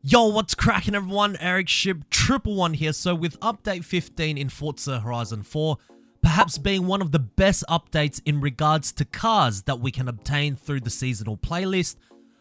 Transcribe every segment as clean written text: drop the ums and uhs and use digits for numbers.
Yo, what's cracking everyone? Ericship 111 here. So with update 15 in Forza Horizon 4, perhaps being one of the best updates in regards to cars that we can obtain through the seasonal playlist,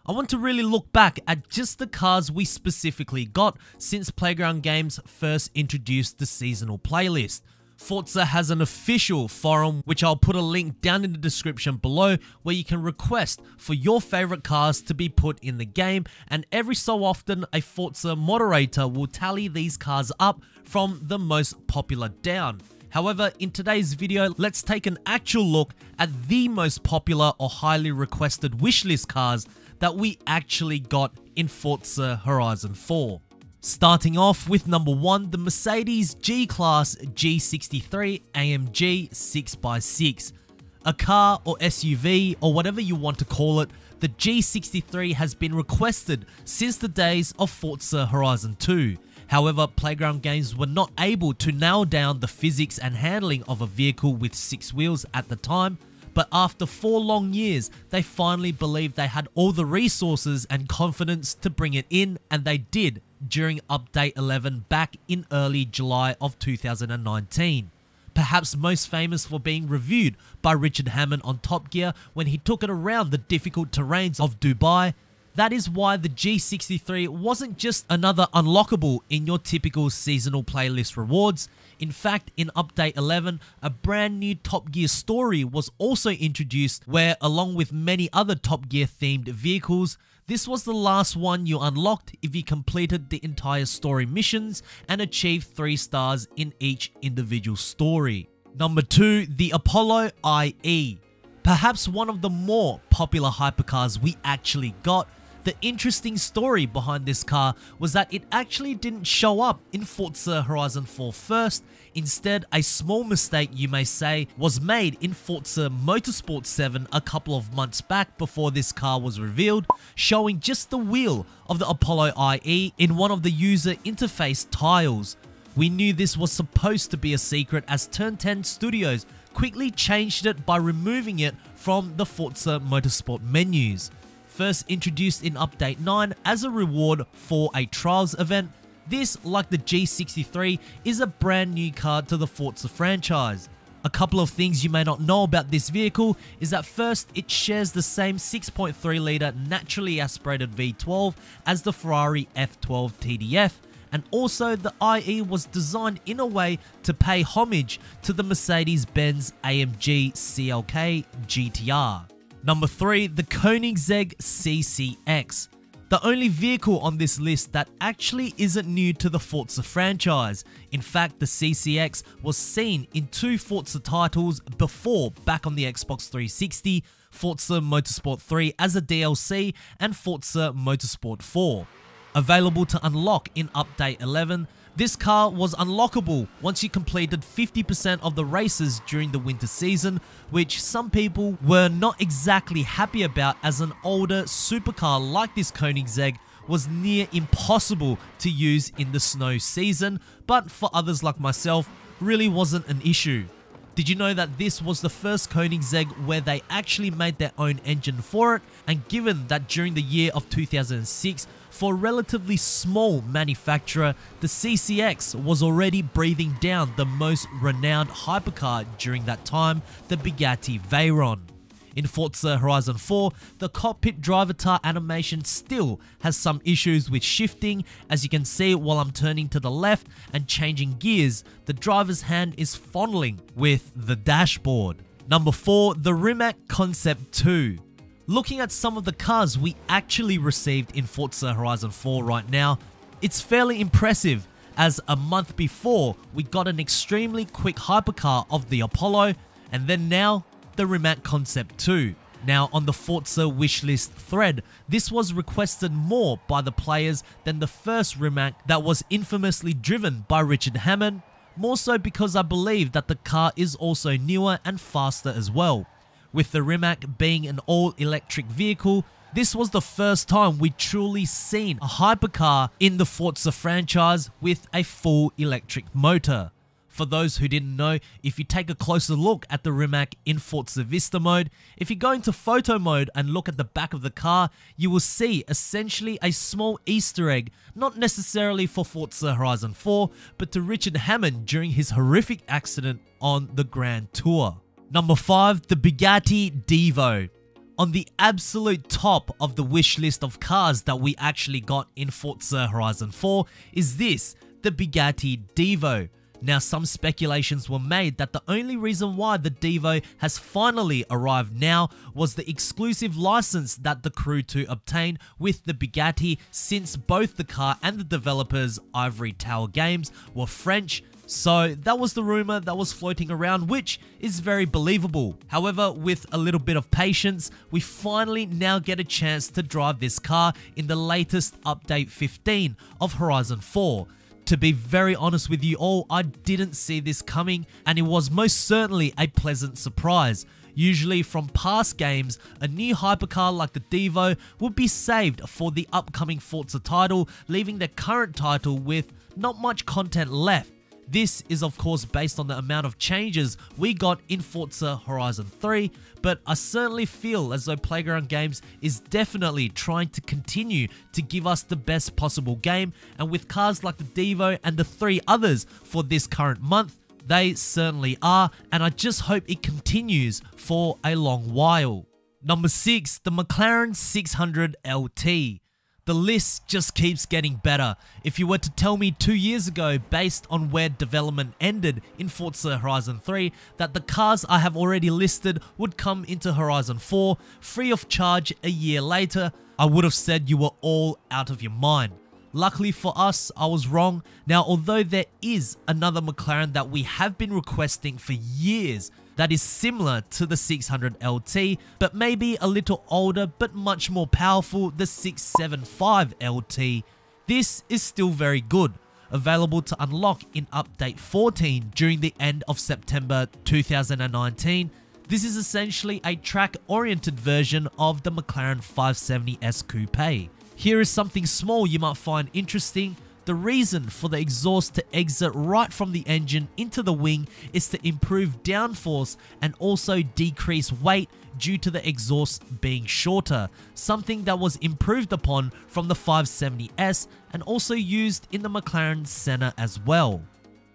I want to really look back at just the cars we specifically got since Playground Games first introduced the seasonal playlist. Forza has an official forum, which I'll put a link down in the description below, where you can request for your favorite cars to be put in the game, and every so often a Forza moderator will tally these cars up from the most popular down. However, in today's video, let's take an actual look at the most popular or highly requested wishlist cars that we actually got in Forza Horizon 4. Starting off with number 1, the Mercedes G Class G63 AMG 6x6. A car or SUV or whatever you want to call it, the G63 has been requested since the days of Forza Horizon 2. However, Playground Games were not able to nail down the physics and handling of a vehicle with 6 wheels at the time, but after 4 long years, they finally believed they had all the resources and confidence to bring it in, and they did during update 11 back in early July of 2019. Perhaps most famous for being reviewed by Richard Hammond on Top Gear when he took it around the difficult terrains of Dubai. That is why the G63 wasn't just another unlockable in your typical seasonal playlist rewards. In fact, in update 11, a brand new Top Gear story was also introduced where, along with many other Top Gear themed vehicles, this was the last one you unlocked if you completed the entire story missions and achieved 3 stars in each individual story. Number 2, the Apollo IE. Perhaps one of the more popular hypercars we actually got. The interesting story behind this car was that it actually didn't show up in Forza Horizon 4 first. Instead, a small mistake, you may say, was made in Forza Motorsport 7 a couple of months back before this car was revealed, showing just the wheel of the Apollo IE in one of the user interface tiles. We knew this was supposed to be a secret, as Turn 10 Studios quickly changed it by removing it from the Forza Motorsport menus. First introduced in update 9 as a reward for a trials event, this, like the G63, is a brand new car to the Forza franchise. A couple of things you may not know about this vehicle is that first, it shares the same 6.3 litre naturally aspirated V12 as the Ferrari F12 TDF, and also the IE was designed in a way to pay homage to the Mercedes-Benz AMG CLK GTR. Number 3, the Koenigsegg CCX. The only vehicle on this list that actually isn't new to the Forza franchise. In fact, the CCX was seen in 2 Forza titles before, back on the Xbox 360, Forza Motorsport 3 as a DLC and Forza Motorsport 4. Available to unlock in update 11, this car was unlockable once you completed 50% of the races during the winter season, which some people were not exactly happy about, as an older supercar like this Koenigsegg was near impossible to use in the snow season, but for others like myself, really wasn't an issue. Did you know that this was the first Koenigsegg where they actually made their own engine for it? And given that during the year of 2006, for a relatively small manufacturer, the CCX was already breathing down the most renowned hypercar during that time, the Bugatti Veyron. In Forza Horizon 4, the cockpit driver animation still has some issues with shifting. As you can see, while I'm turning to the left and changing gears, the driver's hand is fondling with the dashboard. Number 4, the Rimac Concept Two. Looking at some of the cars we actually received in Forza Horizon 4 right now, it's fairly impressive, as a month before we got an extremely quick hypercar of the Apollo, and then now the Rimac Concept Two. Now, on the Forza wishlist thread, this was requested more by the players than the first Rimac that was infamously driven by Richard Hammond, more so because I believe that the car is also newer and faster as well. With the Rimac being an all-electric vehicle, this was the first time we'd truly seen a hypercar in the Forza franchise with a full electric motor. For those who didn't know, if you take a closer look at the Rimac in Forza Vista mode, if you go into photo mode and look at the back of the car, you will see essentially a small Easter egg, not necessarily for Forza Horizon 4, but to Richard Hammond during his horrific accident on the Grand Tour. Number 5, the Bugatti Divo. On the absolute top of the wish list of cars that we actually got in Forza Horizon 4 is this, the Bugatti Divo. Now, some speculations were made that the only reason why the Divo has finally arrived now was the exclusive license that the crew to obtain with the Bugatti, since both the car and the developers, Ivory Tower Games, were French. So that was the rumor that was floating around, which is very believable. However, with a little bit of patience, we finally now get a chance to drive this car in the latest update 15 of Horizon 4. To be very honest with you all, I didn't see this coming, and it was most certainly a pleasant surprise. Usually from past games, a new hypercar like the Divo would be saved for the upcoming Forza title, leaving the current title with not much content left. This is of course based on the amount of changes we got in Forza Horizon 3, but I certainly feel as though Playground Games is definitely trying to continue to give us the best possible game, and with cars like the Divo and the 3 others for this current month, they certainly are, and I just hope it continues for a long while. Number 6, the McLaren 600 LT. The list just keeps getting better. If you were to tell me 2 years ago, based on where development ended in Forza Horizon 3, that the cars I have already listed would come into Horizon 4 free of charge a year later, I would have said you were all out of your mind. Luckily for us, I was wrong. Now, although there is another McLaren that we have been requesting for years, that is similar to the 600 LT, but maybe a little older but much more powerful, the 675 LT. This is still very good, available to unlock in update 14 during the end of September 2019. This is essentially a track-oriented version of the McLaren 570S Coupe. Here is something small you might find interesting. The reason for the exhaust to exit right from the engine into the wing is to improve downforce and also decrease weight due to the exhaust being shorter, something that was improved upon from the 570S and also used in the McLaren Senna as well.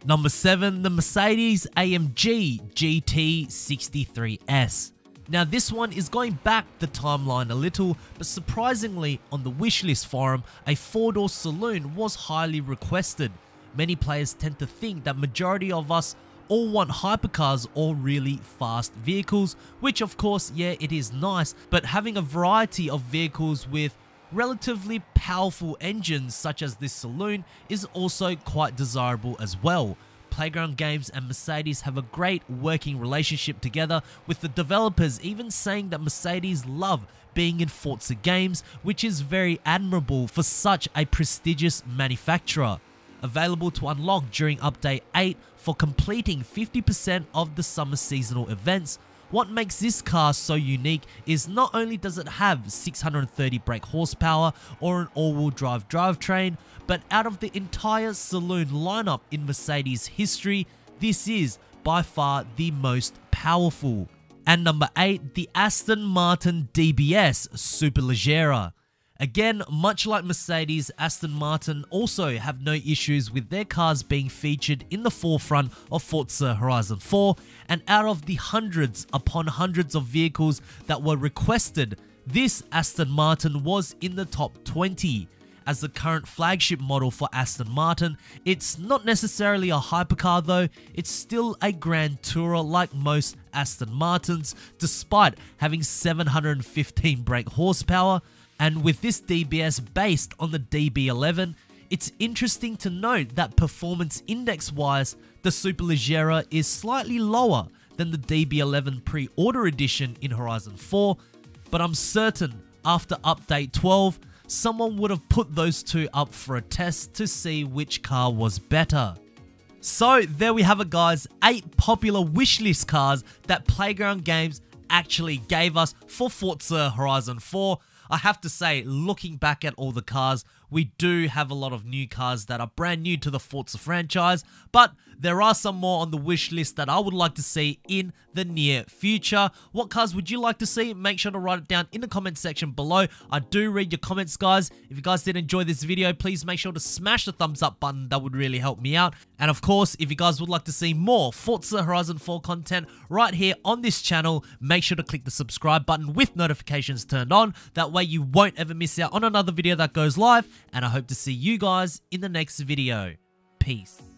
Number 7, the Mercedes AMG GT 63S. Now this one is going back the timeline a little, but surprisingly on the Wishlist forum, a 4-door saloon was highly requested. Many players tend to think that majority of us all want hypercars or really fast vehicles, which of course, yeah, it is nice, but having a variety of vehicles with relatively powerful engines such as this saloon is also quite desirable as well. Playground Games and Mercedes have a great working relationship together, with the developers even saying that Mercedes love being in Forza games, which is very admirable for such a prestigious manufacturer. Available to unlock during update 8 for completing 50% of the summer seasonal events. What makes this car so unique is not only does it have 630 brake horsepower or an all-wheel drive drivetrain, but out of the entire saloon lineup in Mercedes history, this is by far the most powerful. And number 8, the Aston Martin DBS Superleggera. Again, much like Mercedes, Aston Martin also have no issues with their cars being featured in the forefront of Forza Horizon 4, and out of the hundreds upon hundreds of vehicles that were requested, this Aston Martin was in the top 20. As the current flagship model for Aston Martin, it's not necessarily a hypercar though, it's still a Grand Tourer like most Aston Martins, despite having 715 brake horsepower. And with this DBS based on the DB11, it's interesting to note that performance index wise, the Superleggera is slightly lower than the DB11 pre-order edition in Horizon 4, but I'm certain after update 12, someone would have put those two up for a test to see which car was better. So there we have it guys, 8 popular wishlist cars that Playground Games actually gave us for Forza Horizon 4. I have to say, looking back at all the cars, we do have a lot of new cars that are brand new to the Forza franchise, but there are some more on the wish list that I would like to see in the near future. What cars would you like to see? Make sure to write it down in the comment section below. I do read your comments, guys. If you guys did enjoy this video, please make sure to smash the thumbs up button. That would really help me out. And of course, if you guys would like to see more Forza Horizon 4 content right here on this channel, make sure to click the subscribe button with notifications turned on. That way you won't ever miss out on another video that goes live. And I hope to see you guys in the next video. Peace.